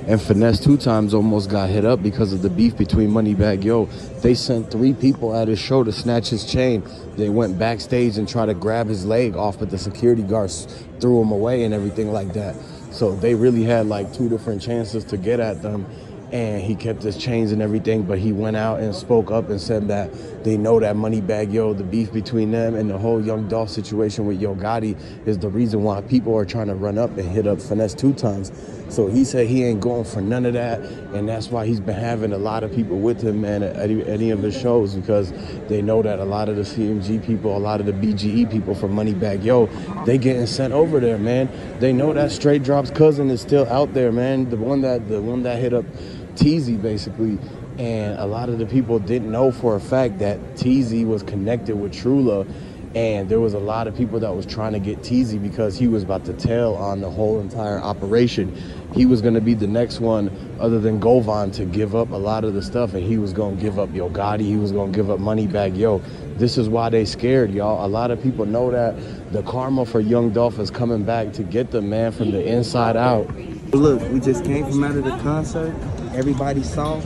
and Finesse2Tymes almost got hit up because of the beef between Moneybagg Yo. They sent 3 people at his show to snatch his chain. They went backstage and tried to grab his leg off, but the security guards threw him away and everything like that. So they really had like 2 different chances to get at them, and he kept his chains and everything, but he went out and spoke up and said that they know that Moneybagg Yo, the beef between them and the whole Young Dolph situation with Yo Gotti is the reason why people are trying to run up and hit up Finesse2Tymes. So he said he ain't going for none of that, and that's why he's been having a lot of people with him, man, at any of his shows, because they know that a lot of the CMG people, a lot of the BGE people from Moneybagg Yo, they getting sent over there, man. They know that Straight Drop's cousin is still out there, man. The one that hit up Teezy, basically. And a lot of the people didn't know for a fact that Teezy was connected with Trula, and there was a lot of people that was trying to get Teezy because he was about to tell on the whole entire operation. He was going to be the next one other than Govan to give up a lot of the stuff, and he was going to give up Yo Gotti, he was going to give up Moneybagg Yo. This is why they scared, y'all. A lot of people know that the karma for Young Dolph is coming back to get them, man, from the inside out. Look, we just came from out of the concert. Everybody saw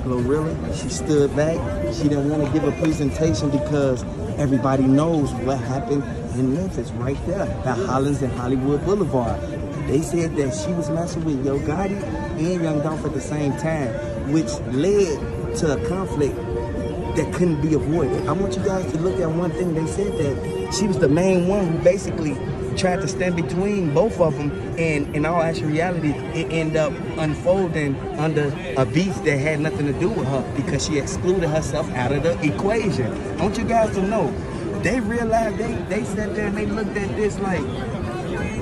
Glorilla. She stood back. She didn't want to give a presentation because everybody knows what happened in Memphis right there at Hollins and Hollywood Boulevard. They said that she was messing with Yo Gotti and Young Dolph at the same time, which led to a conflict that couldn't be avoided. I want you guys to look at one thing. They said that she was the main one who basically tried to stand between both of them, and in all actual reality, it ended up unfolding under a beef that had nothing to do with her because she excluded herself out of the equation. I want you guys to know, they realized, they sat there and they looked at this like,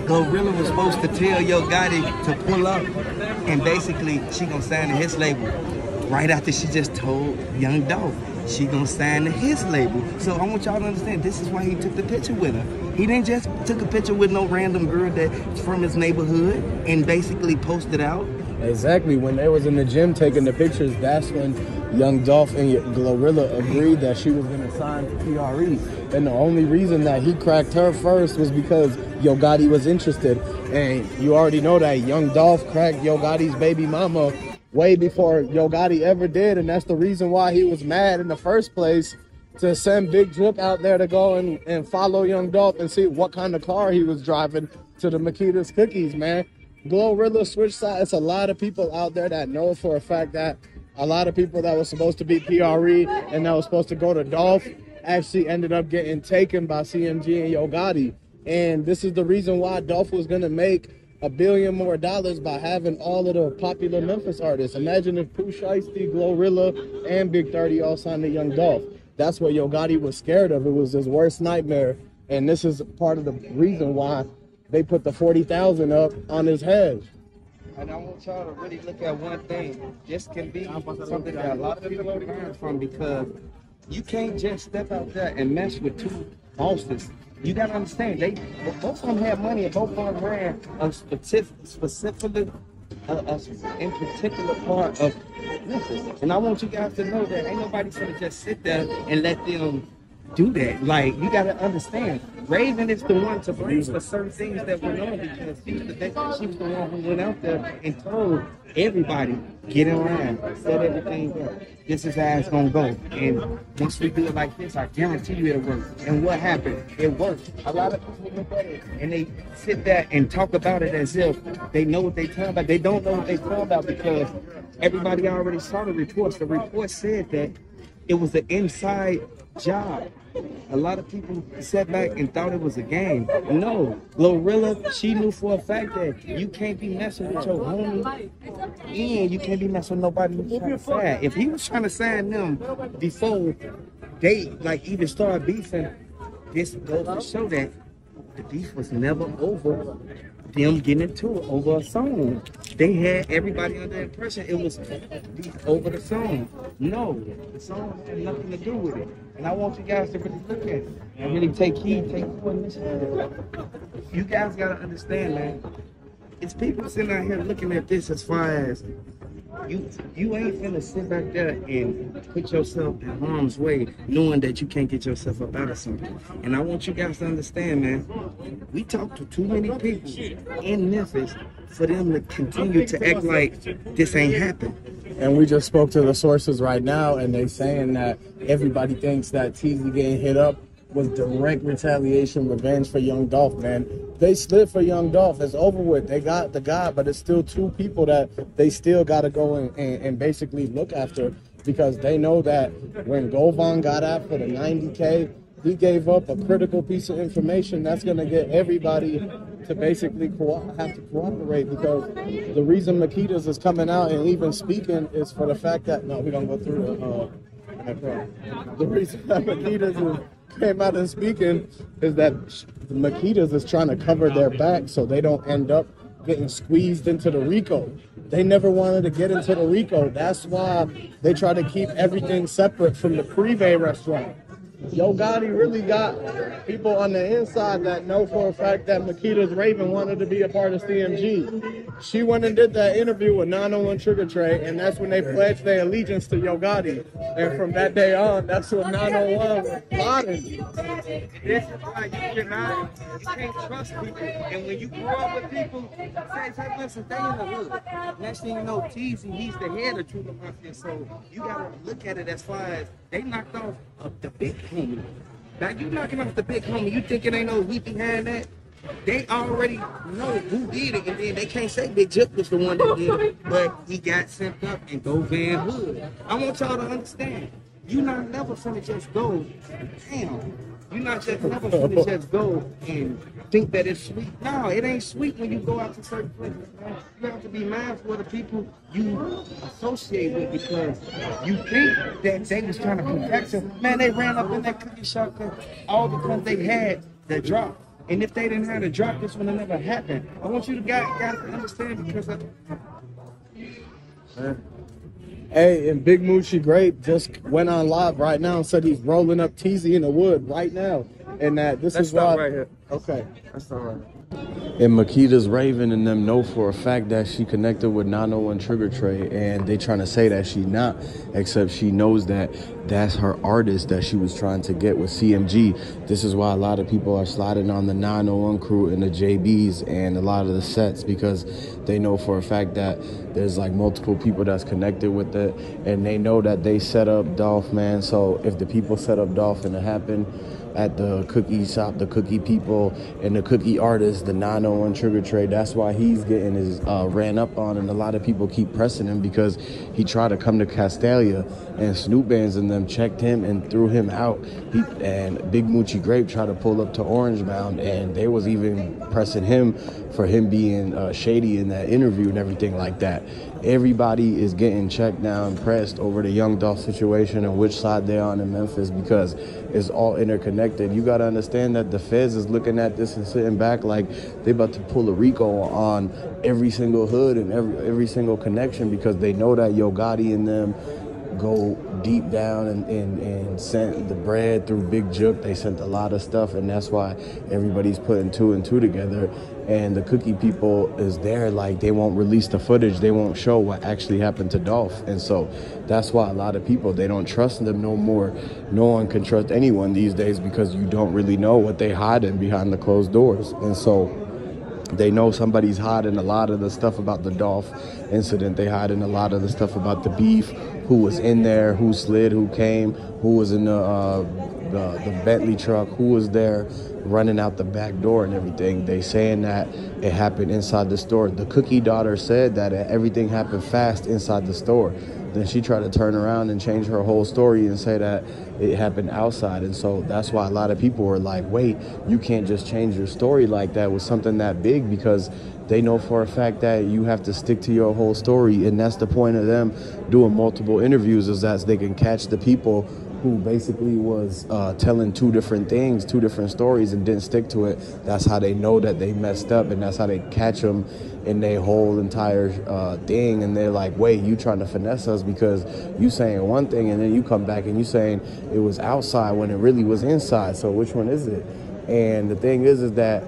Glorilla was supposed to tell Yo Gotti to pull up, and basically she gonna sign to his label right after she just told Young Dolph she gonna sign to his label. So I want y'all to understand, this is why he took the picture with her. He didn't just took a picture with no random girl that's from his neighborhood and basically posted out. Exactly. When they was in the gym taking the pictures, that's when Young Dolph and Glorilla agreed that she was gonna sign to PRE. And the only reason that he cracked her first was because Yo Gotti was interested. And you already know that Young Dolph cracked Yo Gotti's baby mama way before Yo Gotti ever did, and that's the reason why he was mad in the first place to send Big Drip out there to go and follow Young Dolph and see what kind of car he was driving to the Makita's Cookies, man. Glorilla switch sides. It's a lot of people out there that know for a fact that a lot of people that was supposed to be PRE and that was supposed to go to Dolph actually ended up getting taken by CMG and Yo Gotti. And this is the reason why Dolph was gonna make $1 billion more by having all of the popular Memphis artists. Imagine if Pooh Shiesty, Glorilla, and Big 30 all signed to Young Dolph. That's what Yo Gotti was scared of. It was his worst nightmare. And this is part of the reason why they put the 40,000 up on his head. And I want y'all to really look at one thing. This can be something that a lot of people can learn from, because you can't just step out there and mess with 2 bosses. You gotta understand, both of them had money and both of them ran a specifically in particular part of Memphis. And I want you guys to know that ain't nobody gonna just sit there and let them do that. Like, you gotta understand, Raven is the one to blame for certain things that were known, because she was the one who went out there and told everybody, get in line, set everything up. This is how it's gonna go. And once we do it like this, I guarantee you it'll work. And what happened? It worked. A lot of people look at it and they sit there and talk about it as if they know what they're talking about. They don't know what they're talking about because everybody already saw the reports. The report said that it was an inside job. A lot of people sat back and thought it was a game. No, Glorilla, she knew for a fact that you can't be messing with your homie, and you can't be messing with nobody who's trying to sign. If he was trying to sign them before they like even started beefing, this goes to show that the beef was never over them getting into it over a song. They had everybody under the impression it was beef over the song. No, the song had nothing to do with it. And I want you guys to really look at it and really take heed, take full initiative. You guys gotta understand, man. It's people sitting out here looking at this as far as You ain't finna sit back there and put yourself in harm's way knowing that you can't get yourself up out of something. And I want you guys to understand, man, we talked to too many people in Memphis for them to continue to act like this ain't happened. And we just spoke to the sources right now, and they saying that everybody thinks that Teezy getting hit up was direct retaliation, revenge for Young Dolph, man. They slid for Young Dolph. It's over with. They got the guy, but it's still two people that they still got to go and basically look after, because they know that when Govan got after the 90K, he gave up a critical piece of information that's going to get everybody to basically have to cooperate, because the reason Makitas is coming out and even speaking is for the fact that, no, we're going to go through the reason that Makitas came out and speaking is that the Makitas is trying to cover their back so they don't end up getting squeezed into the RICO. They never wanted to get into the RICO. That's why they try to keep everything separate from the Privé restaurant. Yo Gotti really got people on the inside that know for a fact that Makita's Raven wanted to be a part of CMG. She went and did that interview with 901 Trigger Trey, and that's when they pledged their allegiance to Yo Gotti. And from that day on, that's when 901 was plotting. This is why you can't trust people. And when you grow up with people, say listen, they in the hood. Next thing you know, Teezy, he's the head of True Mafia. So you gotta look at it as far as they knocked off the big homie. Now you knocking off the big homie, you think it ain't no heat behind that? They already know who did it, and then they can't say Big Jip was the one that did it, but he got sent up and go Van Hood. I want y'all to understand, you not never finna just go, damn. You're not just never finna just go and think that it's sweet. No, it ain't sweet when you go out to certain places, man. You have to be mindful of the people you associate with, because you think that they was trying to protect you. Man, they ran up in that cookie shop because all the guns they had, the drop. And if they didn't have the drop, this would have never happened. I want you to guys to understand, because Hey, and Big Moochie Grape just went on live right now and said he's rolling up Teezy in the wood right now. And that this is why. right here. Okay. That's all right. And Makita's Raven and them know for a fact that she connected with 901 Trigger Trey, and they trying to say that she not, except she knows that that's her artist that she was trying to get with CMG. This is why a lot of people are sliding on the 901 crew and the JBs and a lot of the sets, because they know for a fact that there's like multiple people that's connected with it, and they know that they set up Dolph, man. So if the people set up Dolph and it happened at the cookie shop, the cookie people and the cookie artists, the 901 Trigger Trade, that's why he's getting his ran up on, and a lot of people keep pressing him because he tried to come to Castalia and Snoop Bands and them checked him and threw him out. And Big Moochie Grape tried to pull up to Orange Mound, and they was even pressing him for him being shady in that interview and everything like that. Everybody is getting checked now and pressed over the Young Dolph situation and which side they're on in Memphis, because it's all interconnected. You got to understand that the feds is looking at this and sitting back like they about to pull a RICO on every single hood and every single connection, because they know that Yo Gotti and them go deep down and sent the bread through Big Juke. They sent a lot of stuff, and that's why everybody's putting two and two together. And the cookie people is there, like they won't release the footage, they won't show what actually happened to Dolph. And so that's why a lot of people, they don't trust them no more. No one can trust anyone these days, because you don't really know what they hiding behind the closed doors. And so they know somebody's hiding a lot of the stuff about the Dolph incident. They hiding a lot of the stuff about the beef, who was in there, who slid, who came, who was in the Bentley truck, who was there running out the back door and everything. They saying that it happened inside the store. The cookie daughter said that everything happened fast inside the store. Then she tried to turn around and change her whole story and say that it happened outside. And so that's why a lot of people were like, wait, you can't just change your story like that with something that big, because they know for a fact that you have to stick to your whole story. And that's the point of them doing multiple interviews, is that they can catch the people who basically was telling two different things, two different stories, and didn't stick to it. That's how they know that they messed up, and that's how they catch them in their whole entire thing. And they're like, wait, you trying to finesse us because you saying one thing, and then you come back and you saying it was outside when it really was inside. So which one is it? And the thing is that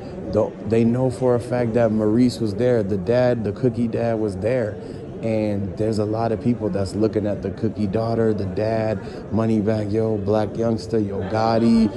they know for a fact that Maurice was there. The dad, the cookie dad, was there. And there's a lot of people that's looking at the Cookie daughter, the dad, Moneybagg Yo, Black Youngster, Yo Gotti,